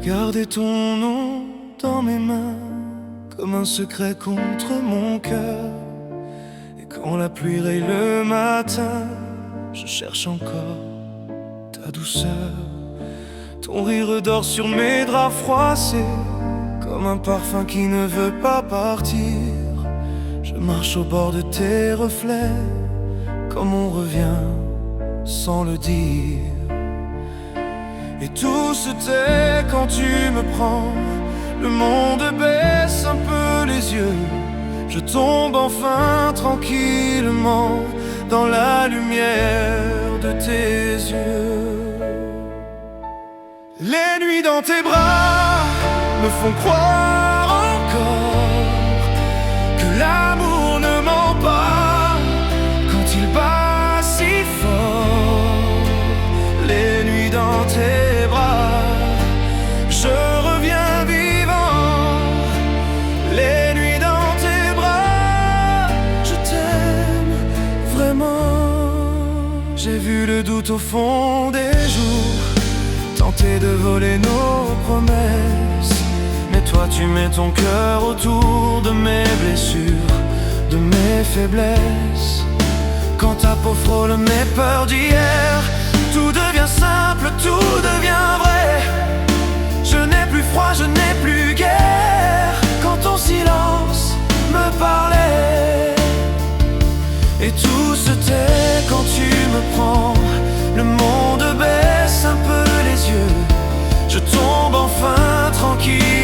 Garder ton nom dans mes mains comme un secret contre mon cœur. Et quand la pluie raye le matin, je cherche encore ta douceur. Ton rire dort sur mes draps froissés comme un parfum qui ne veut pas partir. Je marche au bord de tes reflets comme on revient sans le dire. Et tout se tait quand tu me prends. Le monde baisse un peu les yeux. Je tombe enfin tranquillement dans la lumière de tes yeux. Les nuits dans tes bras me font croire encore que l'amour ne ment pas quand il bat si fort. Les nuits dans tes bras, je reviens vivant. Les nuits dans tes bras, je t'aime vraiment. J'ai vu le doute au fond des jours, tenter de voler nos promesses. Mais toi tu mets ton cœur autour de mes blessures, de mes faiblesses. Quand ta peau frôle mes peurs d'hier, tout devient simple, tout devient vrai. Je n'ai plus froid, je n'ai plus guerre quand ton silence me parlait. Et tout se tait quand tu me prends. Le monde baisse un peu les yeux. Je tombe enfin tranquille